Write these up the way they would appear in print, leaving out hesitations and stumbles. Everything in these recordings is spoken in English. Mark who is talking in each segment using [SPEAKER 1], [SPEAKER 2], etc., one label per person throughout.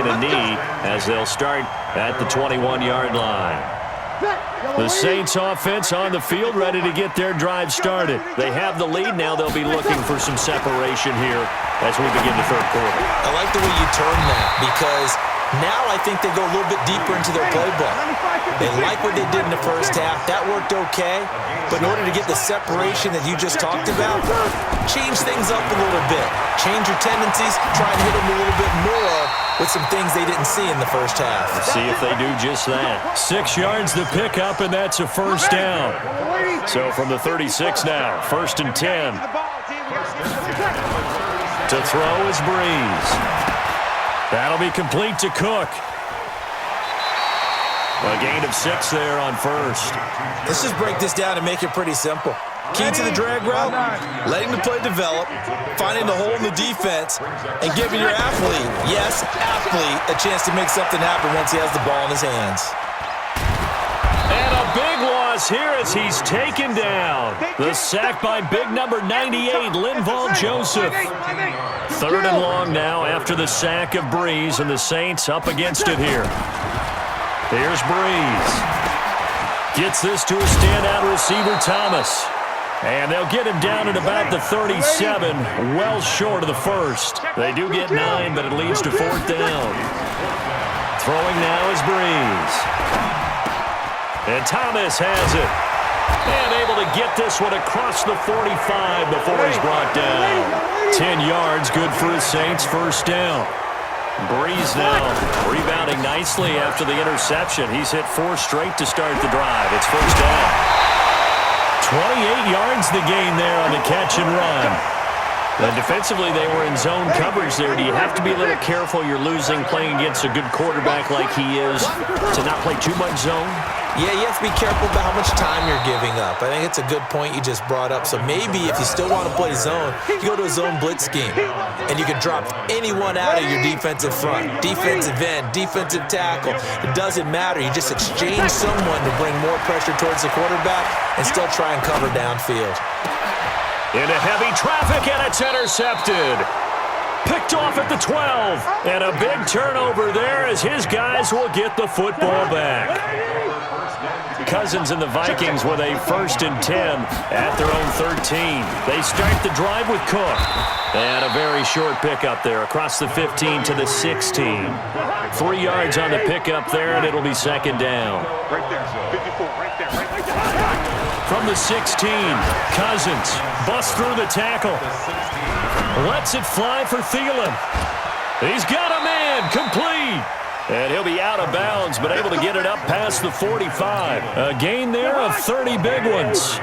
[SPEAKER 1] a knee as they'll start at the 21-yard line. The Saints offense on the field ready to get their drive started. They have the lead now. They'll be looking for some separation here as we begin the third quarter.
[SPEAKER 2] I like the way you term that because now I think they go a little bit deeper into their playbook. They like what they did in the first half. That worked okay. But in order to get the separation that you just talked about, change things up a little bit. Change your tendencies. Try and hit them a little bit more with some things they didn't see in the first half.
[SPEAKER 1] See if they do just that. 6 yards to pick up, and that's a first down. So from the 36 now, 1st and 10. To throw is Breeze. That'll be complete to Cook. A gain of 6 there on first.
[SPEAKER 2] Let's just break this down and make it pretty simple. Key to the drag route, letting the play develop, finding the hole in the defense, and giving your athlete, yes, athlete, a chance to make something happen once he has the ball in his hands.
[SPEAKER 1] And a big loss here as he's taken down. The sack by big number 98, Linval Joseph. 3rd and long now after the sack of Breeze, and the Saints up against it here. Here's Breeze. Gets this to a standout receiver, Thomas. And they'll get him down at about the 37, well short of the first. They do get 9, but it leads to 4th down. Throwing now is Breeze. And Thomas has it. And able to get this one across the 45 before he's brought down. 10 yards, good for his Saints, first down. Breeze now rebounding nicely after the interception. He's hit 4 straight to start the drive. It's first down. 28 yards the gain there on the catch and run. And defensively, they were in zone coverage there. Do you have to be a little careful you're losing playing against a good quarterback like he is to not play too much zone?
[SPEAKER 2] Yeah, you have to be careful about how much time you're giving up. I think it's a good point you just brought up. So maybe if you still want to play zone, you go to a zone blitz scheme. And you can drop anyone out of your defensive front. Defensive end, defensive tackle. It doesn't matter. You just exchange someone to bring more pressure towards the quarterback and still try and cover downfield.
[SPEAKER 1] Into heavy traffic, and it's intercepted. Picked off at the 12. And a big turnover there as his guys will get the football back. Cousins and the Vikings with a 1st and 10 at their own 13. They start the drive with Cook. And a very short pickup there across the 15 to the 16. 3 yards on the pickup there, and it'll be 2nd down.
[SPEAKER 3] Right there, 54, right there, right there.
[SPEAKER 1] From the 16, Cousins busts through the tackle. Lets it fly for Thielen. He's got a man, complete. And he'll be out of bounds, but able to get it up past the 45. A gain there of 30 big ones.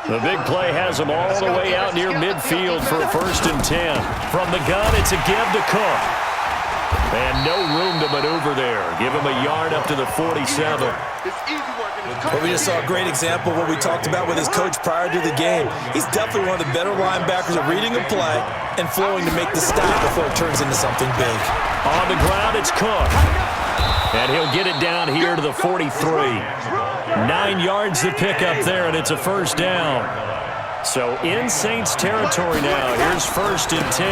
[SPEAKER 1] The big play has him all the way out near midfield for a 1st and 10. From the gun, it's a give to Cook. And no room to maneuver there. Give him a yard up to the 47.
[SPEAKER 2] But we just saw a great example of what we talked about with his coach prior to the game. He's definitely one of the better linebackers at reading a play and flowing to make the stop before it turns into something big.
[SPEAKER 1] On the ground, it's Cook. And he'll get it down here to the 43. 9 yards to pick up there, and it's a first down. So in Saints territory now. Here's 1st and 10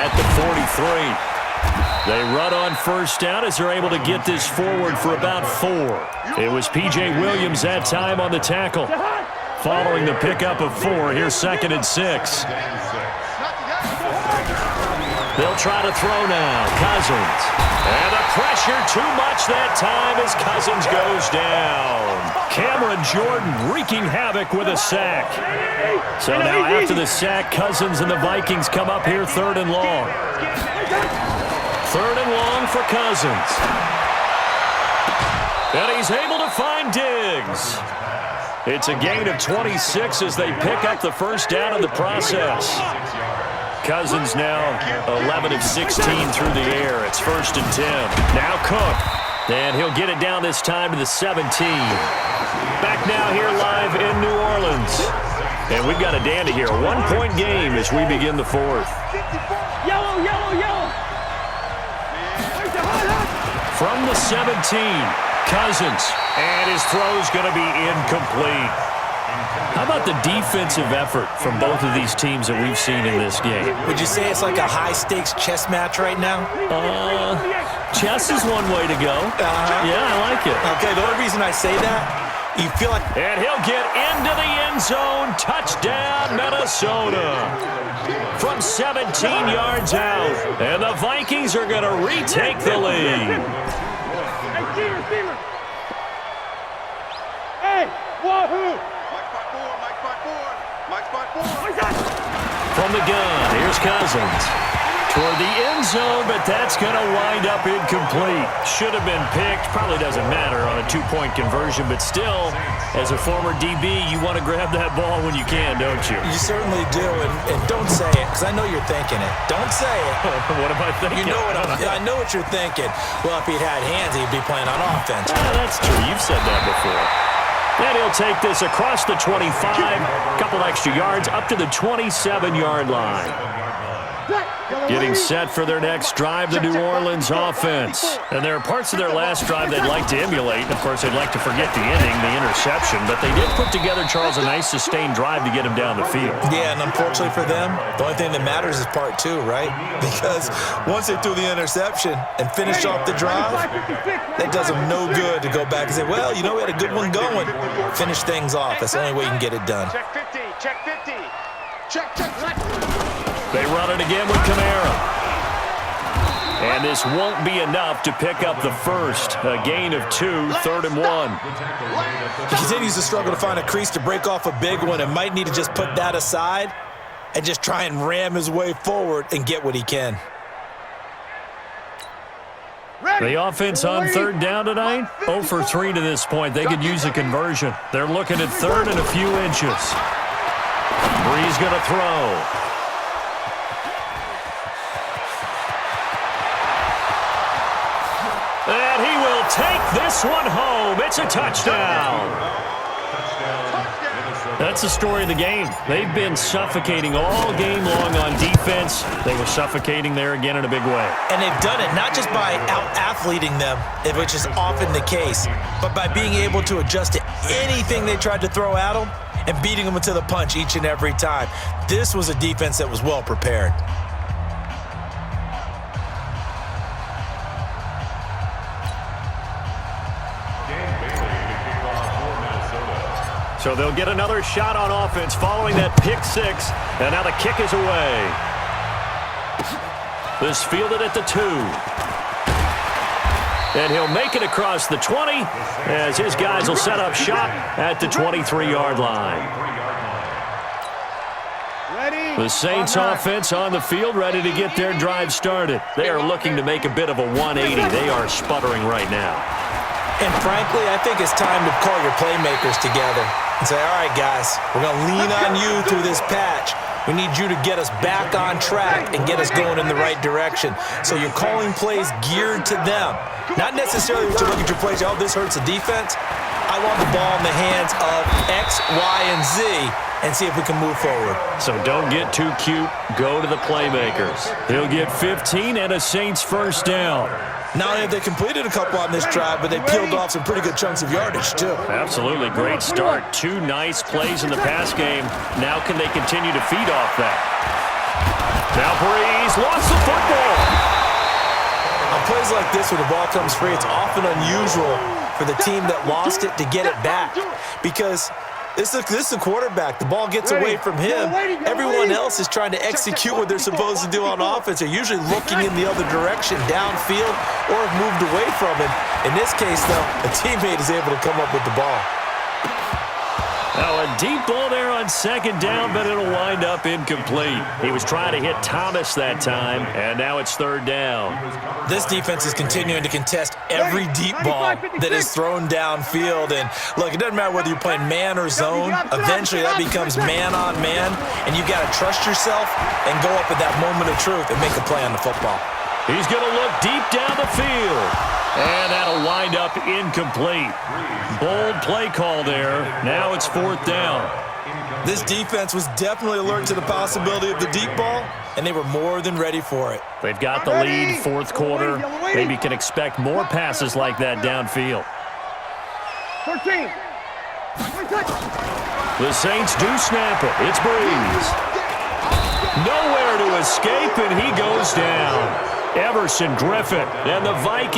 [SPEAKER 1] at the 43. They run on first down as they're able to get this forward for about 4. It was P.J. Williams that time on the tackle. Following the pickup of 4, here's 2nd and 6. They'll try to throw now. Cousins. And the pressure too much that time as Cousins goes down. Cameron Jordan wreaking havoc with a sack. So now after the sack, Cousins and the Vikings come up here 3rd and long. 3rd and long for Cousins. And he's able to find Diggs. It's a gain of 26 as they pick up the first down in the process. Cousins now 11 of 16 through the air. It's 1st and 10. Now Cook. And he'll get it down this time to the 17. Back now here live in New Orleans. And we've got a dandy here. A 1-point game as we begin the 4th.
[SPEAKER 3] Yellow, yellow, yellow.
[SPEAKER 1] From the 17, Cousins. And his throw's going to be incomplete. How about the defensive effort from both of these teams that we've seen in this game?
[SPEAKER 2] Would you say it's like a high-stakes chess match right now?
[SPEAKER 1] chess is one way to go. Yeah, I like it.
[SPEAKER 2] Okay, the only reason I say that, you feel like...
[SPEAKER 1] And he'll get into the end zone. Touchdown, Minnesota. From 17 yards out. And the Vikings are going to retake the lead.
[SPEAKER 3] Hey, receiver. Hey, wahoo. Mike spot four.
[SPEAKER 1] From the gun, here's Cousins. Toward the end zone, but that's going to wind up incomplete. Should have been picked. Probably doesn't matter on a two-point conversion, but still, as a former DB, you want to grab that ball when you can, don't you?
[SPEAKER 2] You certainly do, and don't say it, because I know you're thinking it. Don't say it.
[SPEAKER 1] What am I thinking?
[SPEAKER 2] You know I know what you're thinking. Well, if he'd had hands, he'd be playing on offense.
[SPEAKER 1] That's true. You've said that before. And he'll take this across the 25, a couple extra yards, up to the 27-yard line. Getting set for their next drive, the New Orleans offense. And there are parts of their last drive they'd like to emulate. And, of course, they'd like to forget the ending, the interception. But they did put together, Charles, a nice sustained drive to get him down the field.
[SPEAKER 2] Yeah, and unfortunately for them, the only thing that matters is part two, right? Because once they threw the interception and finished off the drive, that does them no good to go back and say, well, you know, we had a good one going. Finish things off. That's the only way you can get it done.
[SPEAKER 3] Check 50. Check 50. Check.
[SPEAKER 1] They run it again with Kamara. And this won't be enough to pick up the first. A gain of 2, 3rd and 1.
[SPEAKER 2] He continues to struggle to find a crease to break off a big one and might need to just put that aside and just try and ram his way forward and get what he can.
[SPEAKER 1] The offense on 3rd down tonight, 0 for 3 to this point. They could use a conversion. They're looking at 3rd and a few inches. Bree's going to throw. And he will take this one home. It's a touchdown. That's the story of the game. They've been suffocating all game long on defense. They were suffocating there again in a big way.
[SPEAKER 2] And they've done it not just by out-athleting them, which is often the case, but by being able to adjust to anything they tried to throw at them and beating them to the punch each and every time. This was a defense that was well prepared.
[SPEAKER 1] So they'll get another shot on offense following that pick six. And now the kick is away. This fielded at the 2. And he'll make it across the 20 as his guys will set up shop at the 23-yard line. The Saints offense on the field ready to get their drive started. They are looking to make a bit of a 180. They are sputtering right now.
[SPEAKER 2] And frankly, I think it's time to call your playmakers together and say, all right, guys, we're going to lean on you through this patch. We need you to get us back on track and get us going in the right direction. So you're calling plays geared to them. Not necessarily to look at your plays, oh, this hurts the defense. I want the ball in the hands of X, Y, and Z and see if we can move forward.
[SPEAKER 1] So don't get too cute. Go to the playmakers. He'll get 15 and a Saints first down.
[SPEAKER 2] Not only have they completed a couple on this drive, but they peeled off some pretty good chunks of yardage, too.
[SPEAKER 1] Absolutely. Great start. 2 nice plays in the pass game. Now can they continue to feed off that? Now Breeze lost the football.
[SPEAKER 2] On plays like this, when the ball comes free, it's often unusual for the team that lost it to get it back. Because this is the quarterback. The ball gets away from him. Everyone else is trying to execute what they're supposed to do on offense. They're usually looking in the other direction, downfield, or have moved away from him. In this case, though, a teammate is able to come up with the ball.
[SPEAKER 1] Now a deep ball there on 2nd down, but it'll wind up incomplete. He was trying to hit Thomas that time, and now it's 3rd down.
[SPEAKER 2] This defense is continuing to contest every deep ball that is thrown downfield. And look, it doesn't matter whether you're playing man or zone. Eventually, that becomes man on man, and you got to trust yourself and go up at that moment of truth and make a play on the football.
[SPEAKER 1] He's going to look deep down the field. And that'll wind up incomplete. Bold play call there. Now it's 4th down.
[SPEAKER 2] This defense was definitely alert to the possibility of the deep ball, and they were more than ready for it.
[SPEAKER 1] They've got the lead, 4th quarter. Maybe can expect more passes like that downfield.
[SPEAKER 3] 13.
[SPEAKER 1] The Saints do snap it. It's Breeze. Nowhere to escape, and he goes down. Everson Griffin. And the Vikings